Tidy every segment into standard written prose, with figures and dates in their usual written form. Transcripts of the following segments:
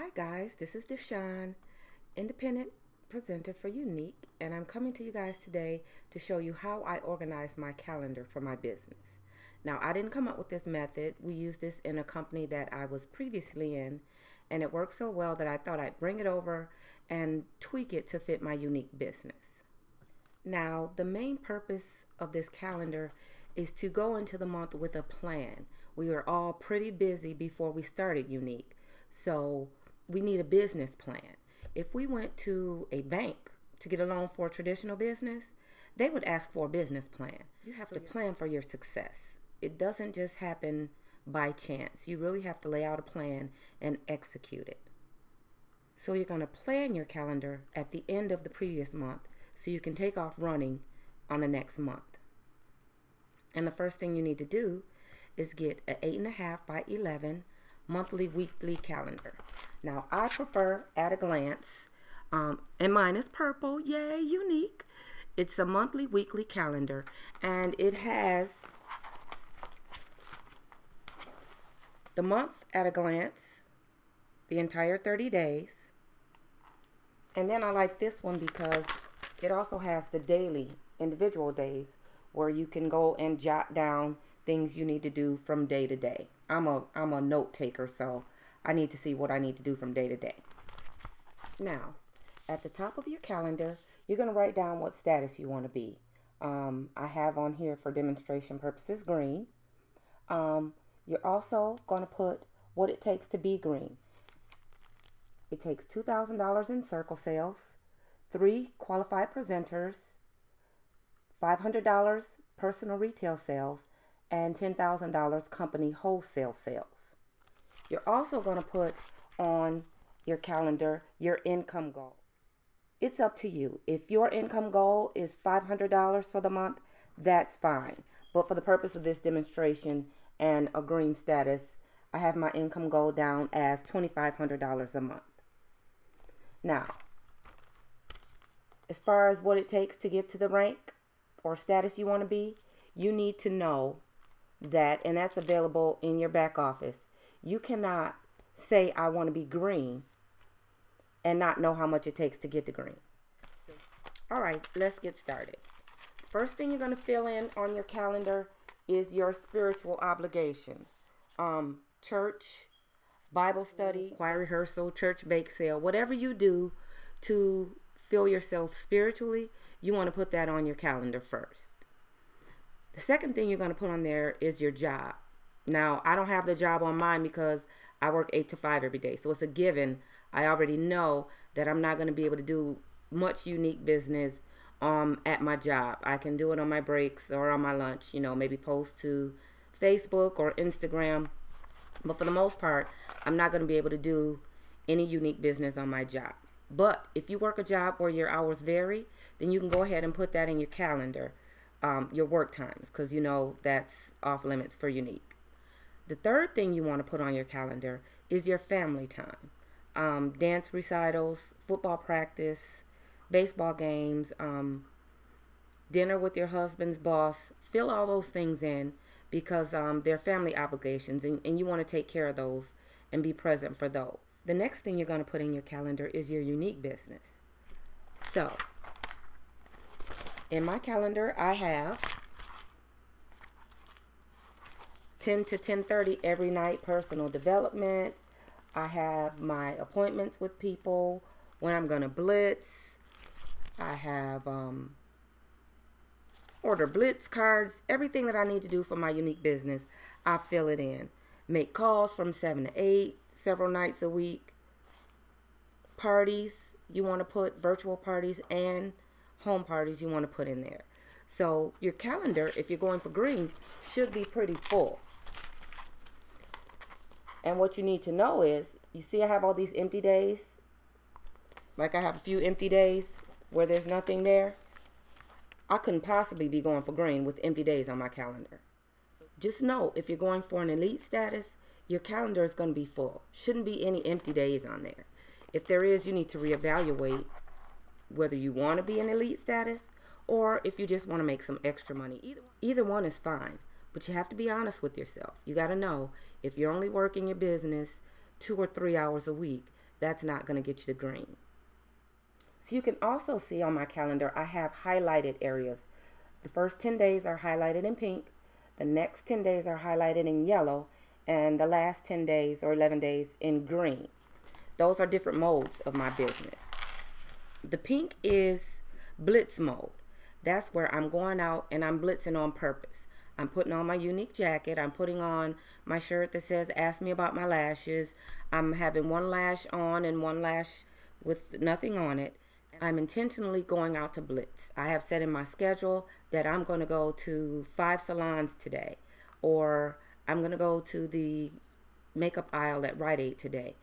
Hi guys, this is Deshawn, independent presenter for Younique, and I'm coming to you guys today to show you how I organize my calendar for my business. Now, I didn't come up with this method. We used this in a company that I was previously in, and it worked so well that I thought I'd bring it over and tweak it to fit my Younique business. Now, the main purpose of this calendar is to go into the month with a plan. We were all pretty busy before we started Younique, so we need a business plan. If we went to a bank to get a loan for a traditional business, they would ask for a business plan. You have to plan for your success. It doesn't just happen by chance. You really have to lay out a plan and execute it. So you're going to plan your calendar at the end of the previous month so you can take off running on the next month. And the first thing you need to do is get an 8.5 by 11 monthly weekly calendar. Now, I prefer at a glance, and mine is purple. Yay, Younique. It's a monthly weekly calendar, and it has the month at a glance, the entire 30 days. And then I like this one because it also has the daily individual days where you can go and jot down things you need to do from day to day. I'm a note taker, so I need to see what I need to do from day to day. Now, at the top of your calendar, you're going to write down what status you want to be. I have on here for demonstration purposes green. You're also going to put what it takes to be green. It takes $2,000 in circle sales, 3 qualified presenters, $500 personal retail sales, and $10,000 company wholesale sales. You're also going to put on your calendar your income goal. It's up to you. If your income goal is $500 for the month, that's fine. But for the purpose of this demonstration and a green status, I have my income goal down as $2,500 a month. Now, as far as what it takes to get to the rank or status you want to be, you need to know that, and that's available in your back office. You cannot say I want to be green and not know how much it takes to get to green. All right, let's get started. First thing you're going to fill in on your calendar is your spiritual obligations. Church, Bible study, choir rehearsal, church bake sale, whatever you do to fill yourself spiritually, you want to put that on your calendar first. The second thing you're going to put on there is your job. Now, I don't have the job on mine because I work 8 to 5 every day. So it's a given. I already know that I'm not going to be able to do much Younique business at my job. I can do it on my breaks or on my lunch, maybe post to Facebook or Instagram. But for the most part, I'm not going to be able to do any Younique business on my job. But if you work a job where your hours vary, then you can go ahead and put that in your calendar. Your work times, because that's off limits for Younique. The third thing you want to put on your calendar is your family time. Dance recitals, football practice, baseball games, dinner with your husband's boss. Fill all those things in because they're family obligations, and you want to take care of those and be present for those. The next thing you're going to put in your calendar is your Younique business. So, in my calendar, I have 10 to 10:30 every night personal development. I have my appointments with people, when I'm going to blitz. I have order blitz cards, everything that I need to do for my Younique business, I fill it in. Make calls from 7 to 8, several nights a week. Parties, you want to put virtual parties and home parties you want to put in there. So your calendar, if you're going for green, should be pretty full. And what you need to know is, you see I have all these empty days? Like I have a few empty days where there's nothing there. I couldn't possibly be going for green with empty days on my calendar. Just know, if you're going for an elite status, your calendar is going to be full. Shouldn't be any empty days on there. If there is, you need to reevaluate whether you want to be in elite status or if you just want to make some extra money. Either one is fine, but you have to be honest with yourself. You got to know, if you're only working your business 2 or 3 hours a week, that's not going to get you the green. So you can also see on my calendar, I have highlighted areas. The first 10 days are highlighted in pink. The next 10 days are highlighted in yellow. And the last 10 days or 11 days in green. Those are different modes of my business. The pink is Blitz Mode. That's where I'm going out and I'm blitzing on purpose. I'm putting on my Younique jacket. I'm putting on my shirt that says, ask me about my lashes. I'm having one lash on and one lash with nothing on it. I'm intentionally going out to blitz. I have set in my schedule that I'm going to go to 5 salons today, or I'm going to go to the makeup aisle at Rite Aid today.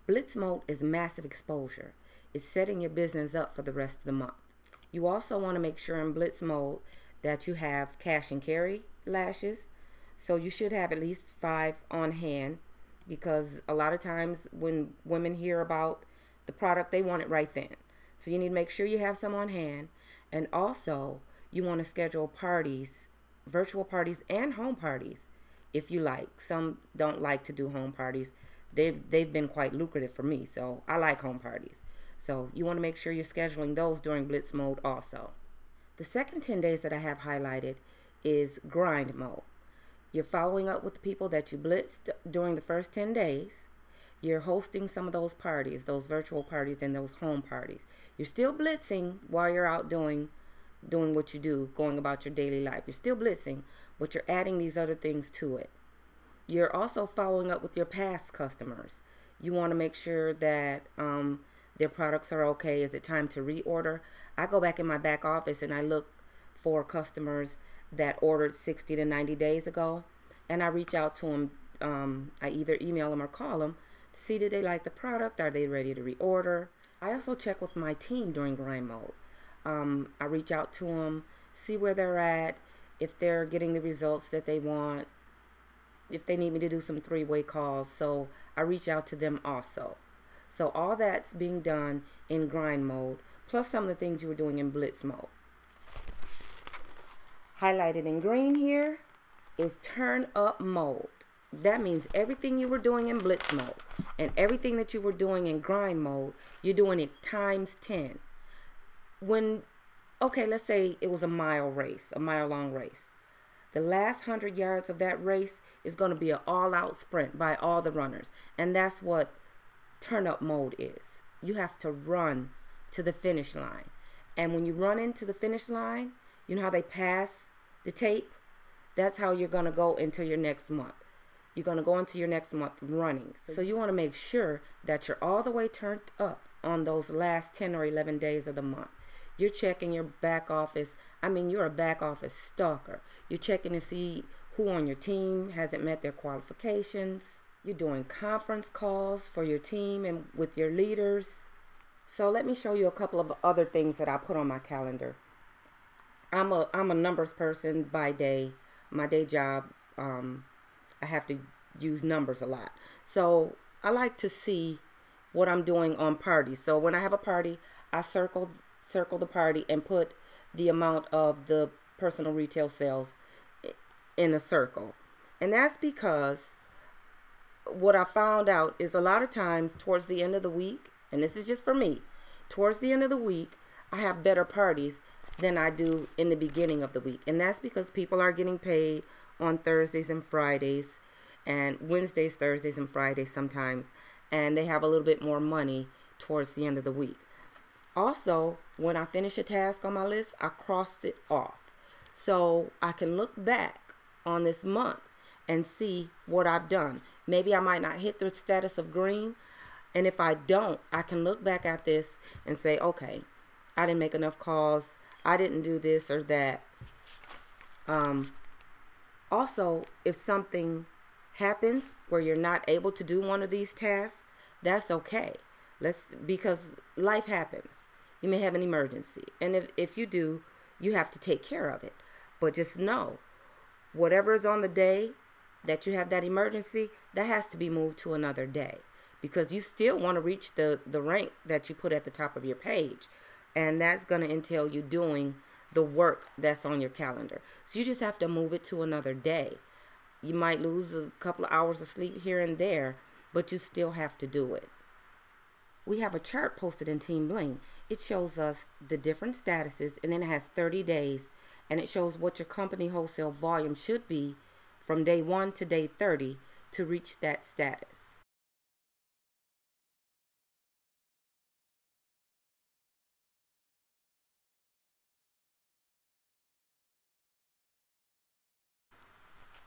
Blitz Mode is massive exposure. It's setting your business up for the rest of the month. You also want to make sure in Blitz Mode that you have cash and carry lashes. So you should have at least 5 on hand, because a lot of times when women hear about the product, they want it right then. So you need to make sure you have some on hand. And also you want to schedule parties, virtual parties and home parties if you like. Some don't like to do home parties. They've been quite lucrative for me, so I like home parties. So you want to make sure you're scheduling those during Blitz Mode also. The second 10 days that I have highlighted is grind mode. You're following up with the people that you blitzed during the first 10 days. You're hosting some of those parties, those virtual parties and those home parties. You're still blitzing while you're out doing what you do, going about your daily life. You're still blitzing, but you're adding these other things to it. You're also following up with your past customers. You want to make sure that their products are okay. Is it time to reorder? I go back in my back office and I look for customers that ordered 60 to 90 days ago, and I reach out to them. I either email them or call them to see did they like the product, are they ready to reorder. I also check with my team during grind mode. I reach out to them, see where they're at, if they're getting the results that they want, if they need me to do some 3-way calls. So I reach out to them also. So all that's being done in grind mode, plus some of the things you were doing in blitz mode. Highlighted in green here is turn up mode. That means everything you were doing in blitz mode and everything that you were doing in grind mode, you're doing it times 10. Okay, let's say it was a mile race, a mile-long race. The last 100 yards of that race is going to be an all-out sprint by all the runners. And that's what turn-up mode is. You have to run to the finish line. And when you run into the finish line, you know how they pass the tape? That's how you're going to go into your next month. You're going to go into your next month running. So you want to make sure that you're all the way turned up on those last 10 or 11 days of the month. You're checking your back office. I mean, you're a back office stalker. You're checking to see who on your team hasn't met their qualifications. You're doing conference calls for your team and with your leaders. So let me show you a couple of other things that I put on my calendar. I'm a numbers person by day. My day job, I have to use numbers a lot. So I like to see what I'm doing on parties. So when I have a party, I circle the party and put the amount of the personal retail sales in a circle. And that's because what I found out is a lot of times towards the end of the week, and this is just for me, towards the end of the week, I have better parties than I do in the beginning of the week. And that's because people are getting paid on Thursdays and Fridays, and Wednesdays, Thursdays, and Fridays sometimes, and they have a little bit more money towards the end of the week. Also, when I finish a task on my list, I crossed it off. So I can look back on this month and see what I've done. Maybe I might not hit the status of green, and if I don't, I can look back at this and say, okay, I didn't make enough calls, I didn't do this or that. Also, if something happens where you're not able to do one of these tasks, that's okay. Because life happens. You may have an emergency, and if you do, you have to take care of it. But just know, whatever is on the day that you have that emergency, that has to be moved to another day, because you still want to reach the rank that you put at the top of your page, and that's going to entail you doing the work that's on your calendar. So you just have to move it to another day. You might lose a couple of hours of sleep here and there, but you still have to do it. we have a chart posted in Team Bling. It shows us the different statuses, and then it has 30 days, and it shows what your company wholesale volume should be from day 1 to day 30 to reach that status.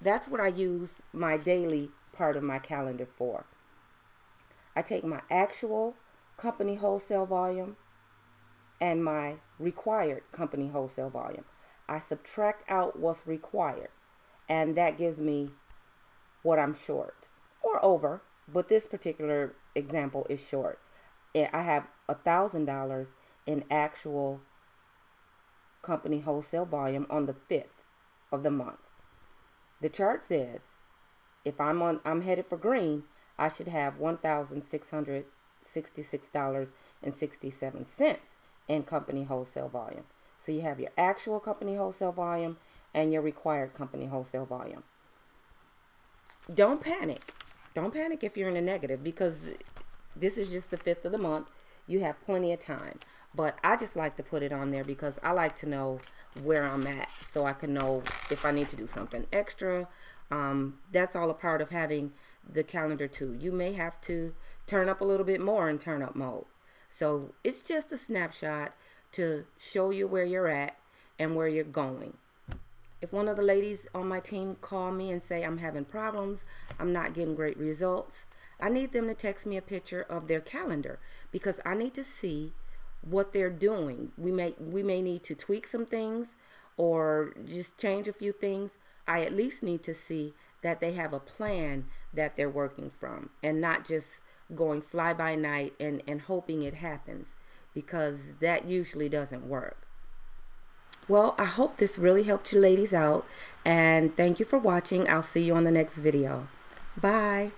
That's what I use my daily part of my calendar for. I take my actual company wholesale volume and my required company wholesale volume. I subtract out what's required, and that gives me what I'm short or over, but this particular example is short. I have $1,000 in actual company wholesale volume on the 5th of the month. The chart says if I'm headed for green, I should have $1,666.67 in company wholesale volume. So you have your actual company wholesale volume and your required company wholesale volume. Don't panic. Don't panic if you're in a negative, because this is just the 5th of the month. You have plenty of time. But I just like to put it on there because I like to know where I'm at, so I can know if I need to do something extra. That's all a part of having the calendar too. You may have to turn up a little bit more in turn up mode. So it's just a snapshot to show you where you're at and where you're going. If one of the ladies on my team call me and say I'm having problems, I'm not getting great results, I need them to text me a picture of their calendar, because I need to see what they're doing. We may need to tweak some things or just change a few things. I at least need to see that they have a plan that they're working from, and not just going fly by night and hoping it happens, because that usually doesn't work. Well, I hope this really helped you ladies out, and thank you for watching. I'll see you on the next video. Bye.